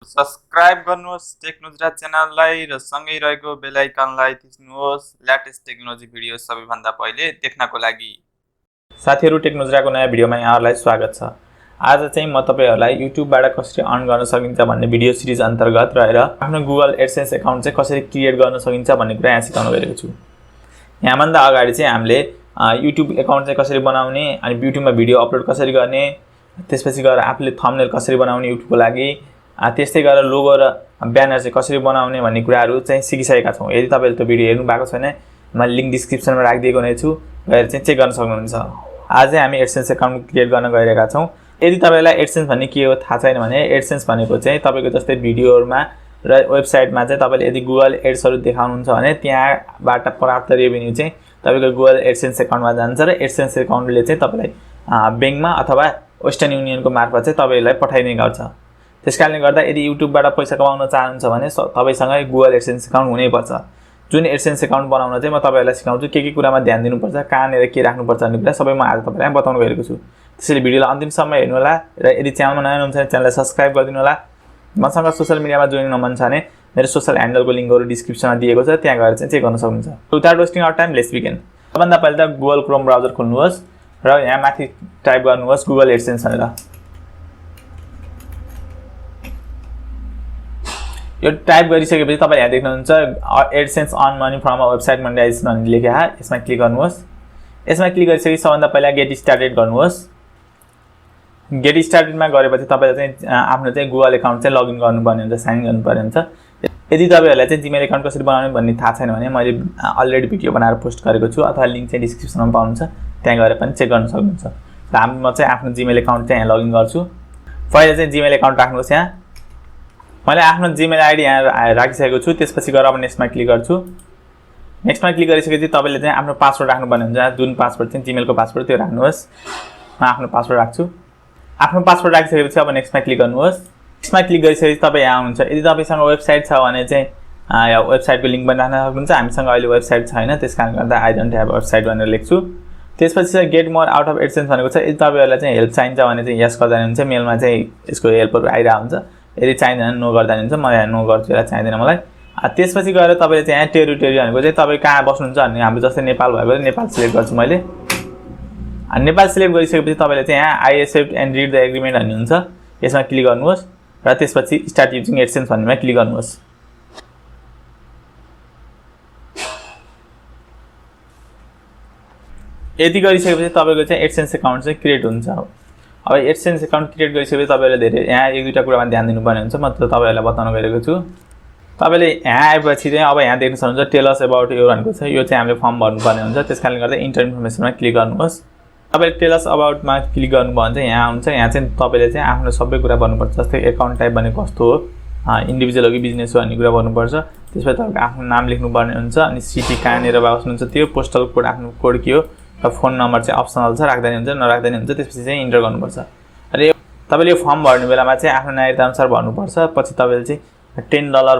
Subscribe गर्नुहोस् take नुजरा च्यानललाई र सँगै रहेको बेल आइकनलाई थिच्नुहोस् लेटेस्ट टेक्नोलोजी भिडियो सबैभन्दा पहिले देख्नको लागि। साथीहरु, टेक नुजराको नयाँ भिडियोमा यहाँहरुलाई स्वागत छ। आज चाहिँ म तपाईहरुलाई युट्युबबाट कसरी अर्न गर्न सकिन्छ भन्ने भिडियो सिरिज अन्तर्गत रहेर आफ्नो गुगल एडसेन्स अकाउन्ट चाहिँ कसरी क्रिएट गर्न सकिन्छ भन्ने कुरा यहाँ सिकाउन गएको छु। यहाँभन्दा अगाडि चाहिँ हामीले युट्युब अकाउन्ट चाहिँ कसरी बनाउने अनि युट्युबमा भिडियो अपलोड कसरी गर्ने, त्यसपछि गएर आफूले थम्बनेल कसरी बनाउने युट्युबको लागि, त्यस्तै गरेर लोगो र ब्यानर चाहिँ कसरी बनाउने भन्ने कुराहरु चाहिँ सिकिसकेका छौं। यदि तपाईले त्यो भिडियो हेर्नु भएको छैन मैले लिंक डिस्क्रिप्सनमा राखिदिएको नै छु, गएर चाहिँ चेक गर्न सक्नुहुन्छ। आज चाहिँ हामी एडसेन्स अकाउन्ट क्रिएट गर्न गइरहेका छौं। यदि तपाईलाई एडसेन्स भन्ने के हो थाहा छैन भने एडसेन्स भनेको चाहिँ तपाईको जस्तै भिडियोहरुमा र वेबसाइटमा चाहिँ तपाईले यदि गुगल एड्सहरु देखाउनुहुन्छ भने त्यहाँबाट प्राप्त रेभेन्यू चाहिँ तपाईको गुगल एडसेन्स अकाउन्टमा जान्छ र एडसेन्स अकाउन्टले चाहिँ तपाईलाई बैंकमा अथवा वेस्टर्न युनियनको मार्फत चाहिँ तपाईलाई पठाइने गर्छ। त्यसकारणले गर्दा यदि युट्युबबाट पैसा कमाउन चाहनुहुन्छ भने तपाईसँग गुगल एडसेन्स अकाउन्ट हुनैपर्छ। जुन एडसेन्स अकाउन्ट बनाउन चाहिँ म तपाईहरुलाई सिकाउँछु के कुरामा ध्यान दिनुपर्छ, कहाँनेर के राख्नुपर्छ भन्ने कुरा सबै म आज तपाईलाई बताउन गएको छु। त्यसैले भिडियोलाई अन्तिमसम्म हेर्नु होला र यदि च्यानलमा नयाँ हुनुहुन्छ भने च्यानललाई सब्स्क्राइब गरिदिनु होला। मसँग सोशल मिडियामा जोइन हुन मन छ भने मेरो सोशल ह्यान्डलको लिंकहरु डिस्क्रिप्सनमा दिएको छ, त्यहाँ गएर चाहिँ चेक गर्न सक्नुहुन्छ। Without wasting our time let's begin. सबभन्दा पहिले त गुगल क्रोम ब्राउजर खोल्नुहोस् र यहाँ माथि टाइप गर्नुहोस् गुगल एडसेन्स भनेर। यो टाइप गरिसकेपछि तपाईले यहाँ देख्नुहुन्छ AdSense earn money from a website monetisation भन्ने लेखेको छ, यसमा क्लिक गर्नुहोस्। यसमा क्लिक गरिसकेपछि सबभन्दा पहिला गेट स्टार्टेड गर्नुहोस्। गेट स्टार्टेडमा गरेपछि तपाईले चाहिँ आफ्नो चाहिँ गुगल अकाउन्ट चाहिँ लगइन गर्नुपर्ने हुन्छ, साइन इन गर्नुपर्ने हुन्छ। यदि तपाईहरुलाई चाहिँ जीमेल अकाउन्ट कसरी बनाउने भन्ने थाहा छैन भने मैले अलरेडी भिडियो बनाएर पोस्ट गरेको छु अथवा लिंक चाहिँ डिस्क्रिप्सनमा पाउनुहुन्छ, त्यहाँ गएर पनि चेक गर्न सक्नुहुन्छ। र म चाहिँ आफ्नो जीमेल अकाउन्ट चाहिँ यहाँ लगइन गर्छु। पहिला चाहिँ जीमेल अकाउन्ट राख्नुहोस्। यहाँ मैले आफ्नो जीमेल आईडी यहाँ राखिसकेको छु। त्यसपछि गएर अब नेक्स्टमा क्लिक गर्छु। नेक्स्टमा क्लिक गरिसकेपछि तपाईले चाहिँ आफ्नो पासवर्ड राख्नुपर्ने हुन्छ। जुन पासवर्ड चाहिँ जीमेलको पासवर्ड त्यो राख्नुहोस्। म आफ्नो पासवर्ड राख्छु। आफ्नो पासवर्ड राखिसकेपछि अब नेक्स्टमा क्लिक गर्नुहोस्। नेक्स्टमा क्लिक गरिसकेपछि तपाई यहाँ हुनुहुन्छ। यदि तपाईसँग वेबसाइट छ भने चाहिँ यहाँ वेबसाइटको लिंक पनि राख्न सक्नुहुन्छ। हामीसँग अहिले वेबसाइट छैन, त्यसकारण गर्दा आई डोन्ट ह्याभ वेबसाइट भनेर लेख्छु। त्यसपछि चाहिँ get more out of AdSense भनेको छ। यदि तपाईहरुलाई चाहिँ हेल्प चाहिन्छ भने चाहिँ यस गर्दा हुन्छ, मेलमा चाहिँ यसको हेल्पहरु आइरा हुन्छ। यदि चाहिदैन नो गर्दा हुन्छ, म यहाँ नो गर्छु, यसलाई चाहिदैन मलाई। त्यसपछि गएर तपाईले चाहिँ यहाँ टेरिटोरी भनेको चाहिँ तपाई कहाँ बस्नुहुन्छ भन्ने, हाम्रो जस्तै नेपाल भएको नेपाल सिलेक्ट गर्छु मैले। नेपाल सिलेक्ट गरिसकेपछि तपाईले चाहिँ यहाँ I accept and read the agreement भन्ने हुन्छ, यसमा क्लिक गर्नुहोस् र त्यसपछि स्टार्ट युजिङ एडसेन्स भन्नेमा क्लिक गर्नुहोस्। यति गरिसकेपछि तपाईको चाहिँ एडसेन्स अकाउन्ट चाहिँ क्रिएट हुन्छ। अब एडसेन्स अकाउन्ट क्रिएट गरिसकेपछि तपाईले धेरै यहाँ एक दुईटा कुरामा ध्यान दिनुपर्ने हुन्छ। म तपाईहरुलाई बताउन गएको छु। तपाईले यहाँ आएपछि चाहिँ अब यहाँ देख्न सक्नुहुन्छ टेल अस अबाउट योर भनेको छ। यो चाहिँ हामीले फर्म भर्नुपर्ने हुन्छ, त्यसकारणले गर्दा इन्टर इन्फर्मेसनमा क्लिक गर्नुहोस्। तपाईले टेल अस अबाउटमा क्लिक गर्नुभयो भने चाहिँ यहाँ हुन्छ। यहाँ चाहिँ तपाईले चाहिँ आफ्नो सबै कुरा भन्नुपर्छ, जस्तै अकाउन्ट टाइप भनेको कस्तो हो, इन्डिभिजुअल हो कि बिजनेस हो भन्ने कुरा भन्नुपर्छ। त्यसपछि तपाईको आफ्नो नाम लेख्नुपर्ने हुन्छ, अनि सिटी कहाँनेर बस्नुहुन्छ त्यो, पोस्टल कोड आफ्नो कोड के हो, र फोन नम्बर चाहिँ अप्सनल छ, राख्दै हुन्छ नराख्दै हुन्छ। त्यसपछि चाहिँ इन्टर गर्नुपर्छ। र तपाईले यो फर्म भर्ने बेलामा चाहिँ आफ्नो नागरिकता अनुसार भर्नुपर्छ। पछि तपाईले चाहिँ $10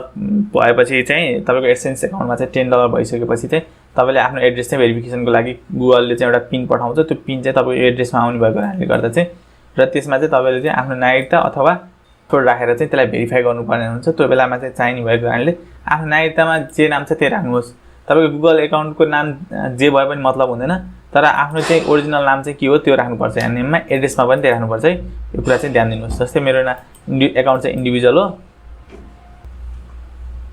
भएपछि चाहिँ तपाईको एडसेन्स अकाउन्टमा चाहिँ $10 भइसकेपछि चाहिँ तपाईले आफ्नो एड्रेस चाहिँ भेरिफिकेसनको लागि गुगलले चाहिँ एउटा पिन पठाउँछ। त्यो पिन चाहिँ तपाईको एड्रेसमा आउने भएको कारणले गर्दा चाहिँ र त्यसमा चाहिँ तपाईले चाहिँ आफ्नो नागरिकता अथवा कोड राखेर चाहिँ त्यसलाई भेरिफाई गर्नुपर्ने हुन्छ। त्यो बेलामा चाहिँ चाहिने भएको कारणले आफ्नो नागरिकतामा जे नाम छ त्यही राख्नुहोस्। तपाईको गुगल अकाउन्टको नाम जे भए पनि मतलब हुँदैन, तर आफ्नो चाहिँ ओरिजिनल नाम चाहिँ के हो त्यो राख्नुपर्छ। यहाँ नेममा एड्रेसमा पनि त्यही राख्नुपर्छ है, यो कुरा चाहिँ ध्यान दिनुहोस्। जस्तै मेरो अकाउन्ट चाहिँ इन्डिभिजुअल हो,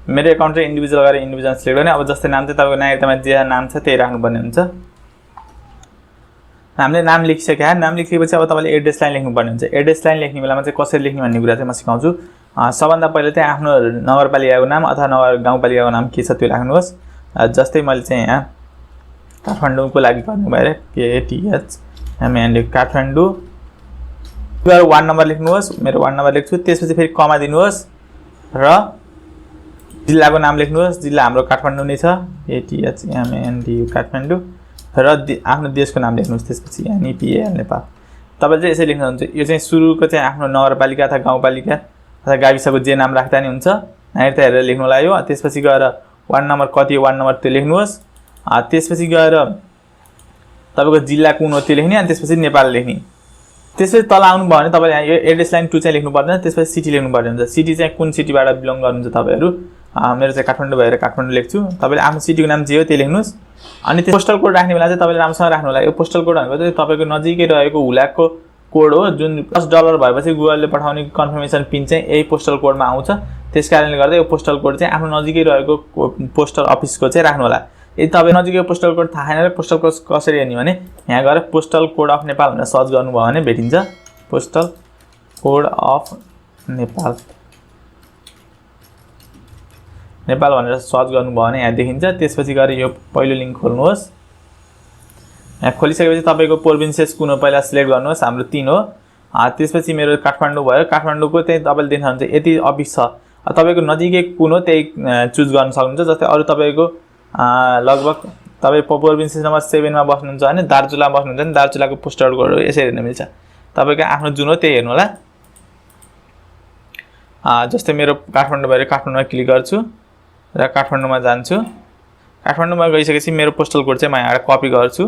मेरो अकाउन्ट चाहिँ इन्डिभिजुअल गरेर इन्डिभिजुअल सिलेक्ट गर्ने। अब जस्तै नाम चाहिँ तपाईको नागरिकतामा जे नाम छ त्यही राख्नुपर्ने हुन्छ। हामीले नाम लेखिसक्यो। नाम लेखिसकेपछि अब तपाईले एड्रेस लाइन लेख्नुपर्ने हुन्छ। एड्रेस लाइन लेख्ने बेलामा चाहिँ कसरी लेख्ने भन्ने कुरा चाहिँ म सिकाउँछु। सबभन्दा पहिले चाहिँ आफ्नो नगरपालिकाको नाम अथवा गाउँपालिकाको नाम के छ त्यो राख्नुहोस्। जस्तै मैले चाहिँ यहाँ काठमाडौँको लागि गर्नु भएर KTHMAND काठमाडौँ, वार्ड नम्बर लेख्नुहोस्। मेरो वार्ड नम्बर लेख्छु। त्यसपछि फेरि कमा दिनुहोस् र जिल्लाको नाम लेख्नुहोस्। जिल्ला हाम्रो काठमाडौँ नै छ, KTHMAND काठमाडौँ, र आफ्नो देशको नाम लेख्नुहोस्। त्यसपछि नेपाल नेपाल। तपाईले चाहिँ यसरी लेख्नुहुन्छ। यो चाहिँ सुरुको चाहिँ आफ्नो नगरपालिका अथवा गाउँपालिका अथवा गाविसको जे नाम राख्दा नि हुन्छ, नागरिकता हेरेर लेख्नु होला यो। त्यसपछि गएर वार्ड नम्बर कति वार्ड नम्बर त्यो लेख्नुहोस्। त्यसपछि गएर तपाईको जिल्ला कुन हो त्यो लेख्ने, अनि त्यसपछि नेपाल लेख्ने। त्यसपछि तल आउनु भयो भने तपाईले यहाँ यो एड्रेस लाइन 2 चाहिँ लेख्नु पर्दैन, त्यसपछि सिटी लेख्नु पर्ने हुन्छ। सिटी चाहिँ कुन सिटीबाट बिलोङ गर्नुहुन्छ तपाईहरु। मेरो चाहिँ काठमाडौँ भएर काठमाडौँ लेख्छु। तपाईले आफ्नो सिटीको नाम जे हो त्यही लेख्नुस्। अनि त्यो पोस्टल कोड राख्ने बेला चाहिँ तपाईले राम्रोसँग राख्नु होला। यो पोस्टल कोड भनेको चाहिँ तपाईको नजिकै रहेको हुलाकको कोड हो, जुन $10 भएपछि गुगलले पठाउने कन्फर्मेसन पिन चाहिँ यही पोस्टल कोडमा आउँछ। त्यसकारणले गर्दा यो पोस्टल कोड चाहिँ आफ्नो नजिकै रहेको पोस्टल अफिसको चाहिँ राख्नु होला। यदि तपाईँ नजिकै पोस्टल कोड थाहा छैन र पोस्टल कोड कसरी हेर्ने भने यहाँ गएर पोस्टल कोड अफ नेपाल भनेर सर्च गर्नुभयो भने भेटिन्छ। पोस्टल कोड अफ नेपाल भनेर सर्च गर्नुभयो भने यहाँ देखिन्छ। त्यसपछि गएर यो पहिलो लिंक खोल्नुहोस्। यहाँ खोलिसकेपछि तपाईको प्रोभिन्सेस कुन हो पहिला सिलेक्ट गर्नुहोस्। हाम्रो 3 हो। त्यसपछि मेरो काठमाडौँ भयो। काठमाडौँको चाहिँ तपाईले देख्नुहुन्छ यति अफिस छ। तपाईको नजिकै कुन हो त्यही चुज गर्न सक्नुहुन्छ। जस्तै अरु तपाईको लगभग तपाई प्रोभिन्सेस नम्बर 7 मा बस्नुहुन्छ भने दार्चुला बस्नुहुन्छ भने दार्चुलाको पोस्टल कोड हो यसरी हेर्न मिल्छ। तपाईको आफ्नो जुन हो त्यही हेर्नु होला। जस्तै मेरो काठमाडौँ भएर काठमाडौँमा क्लिक गर्छु र काठमाडौँमा जान्छु। काठमाडौँमा गइसकेपछि मेरो पोस्टल कोड चाहिँ म यहाँ कपी गर्छु।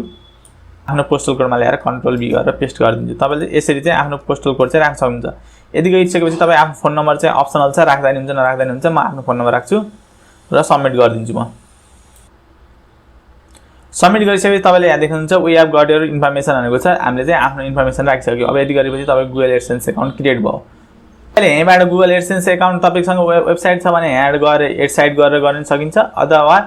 आफ्नो पोस्टल कोडमा ल्याएर कन्ट्रोल V गरेर पेस्ट गरिदिन्छु। तपाईले यसरी चाहिँ आफ्नो पोस्टल कोड चाहिँ राख्न सक्नुहुन्छ। यदि गइसकेपछि तपाई आफ्नो फोन नम्बर चाहिँ अप्सनल छ, राख्दा नि हुन्छ नराख्दा नि हुन्छ। म आफ्नो फोन नम्बर राख्छु र सबमिट गरिदिन्छु। म सबमिट गरिसकेपछि तपाईले यहाँ देख्नुहुन्छ we have got your information भनेको छ। हामीले चाहिँ आफ्नो इन्फर्मेसन राखिसक्यो। अब यदि गरेपछि तपाईको गुगल एडसेन्स अकाउन्ट क्रिएट भयो। अहिले यहीँबाट गुगल एडसेन्स अकाउन्ट तपाईसँग वेबसाइट छ भने यहाँ गएर एड साइट गरेर गर्न सकिन्छ। अथवा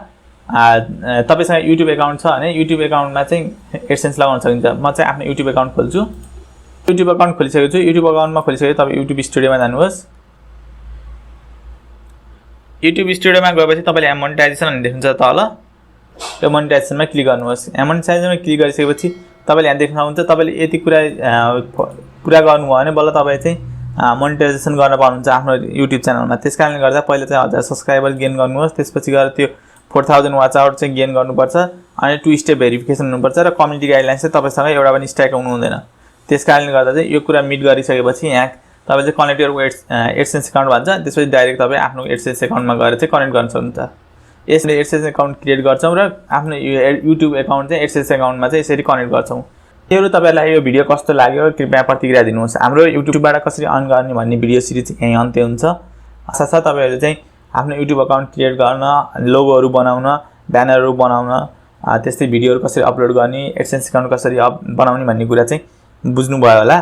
तपाईसँग युट्युब अकाउन्ट छ भने युट्युब अकाउन्टमा चाहिँ एडसेन्स लगाउन सकिन्छ। म चाहिँ आफ्नो युट्युब अकाउन्ट खोल्छु। युट्युब अकाउन्ट खोलिसकेको छु। युट्युब अकाउन्टमा खोलिसकेपछि तपाईँ युट्युब स्टुडियोमा जानुहोस्। युट्युब स्टुडियोमा गएपछि तपाईले यहाँ मोनेटाइजेसन भन्ने देख्नुहुन्छ तल। यो मोनेटाइजेसनमा क्लिक गर्नुहोस्। यहाँ मोनेटाइजेसनमा क्लिक गरिसकेपछि तपाईले यहाँ देख्न सक्नुहुन्छ। तपाईले यति कुरा पुरा गर्नुभयो भने बल्ल तपाई चाहिँ मोनेटाइजेसन गर्न पाउनुहुन्छ आफ्नो युट्युब च्यानलमा। त्यसकारणले गर्दा पहिले चाहिँ 1000 सब्स्क्राइबर गेन गर्नुहोस्। त्यसपछि गएर त्यो 4000 वाच आवर चाहिँ गेन गर्नुपर्छ। अनि 2 स्टेप भेरिफिकेसन हुनुपर्छ र कम्युनिटी गाइडलाइन्स चाहिँ तपाईसँग एउटा पनि स्ट्राइक आउनु हुँदैन। त्यसकारणले गर्दा चाहिँ यो कुरा मिट गरिसकेपछि यहाँ तपाईले कनेक्ट योर एडसेन्स अकाउन्ट भन्छ। त्यसपछि डाइरेक्ट तपाई आफ्नो एडसेन्स अकाउन्टमा गएर चाहिँ कनेक्ट गर्न सक्नुहुन्छ। यसले एडसेन्स अकाउन्ट क्रिएट गर्छौं र आफ्नो युट्युब अकाउन्ट चाहिँ एडसेन्स अकाउन्टमा चाहिँ यसरी कनेक्ट गर्छौं। यो तपाईलाई यो भिडियो कस्तो लाग्यो कृपया प्रतिक्रिया दिनुहोस्। हाम्रो युट्युबबाट कसरी अर्न गर्ने भन्ने भिडियो सिरिज यही अन्त्य हुन्छ। आशा छ तपाईहरुले चाहिँ आफ्नो युट्युब अकाउन्ट क्रिएट गर्न, लोगोहरु बनाउन, ब्यानरहरु बनाउन, त्यस्तै भिडियोहरु कसरी अपलोड गर्ने, एडसेन्स अकाउन्ट कसरी बनाउने भन्ने कुरा चाहिँ बुझ्नु भयो होला।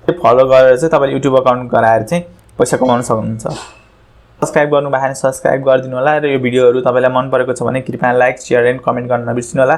यो फलो गरेर चाहिँ तपाईले युट्युब अकाउन्ट गराएर चाहिँ पैसा कमाउन सक्नुहुन्छ। सब्स्क्राइब गर्नु भएन सब्स्क्राइब गरिदिनु होला र यो भिडियोहरु तपाईलाई मन परेको छ भने कृपया लाइक, शेयर एन्ड कमेन्ट गर्न नबिर्सिनु होला।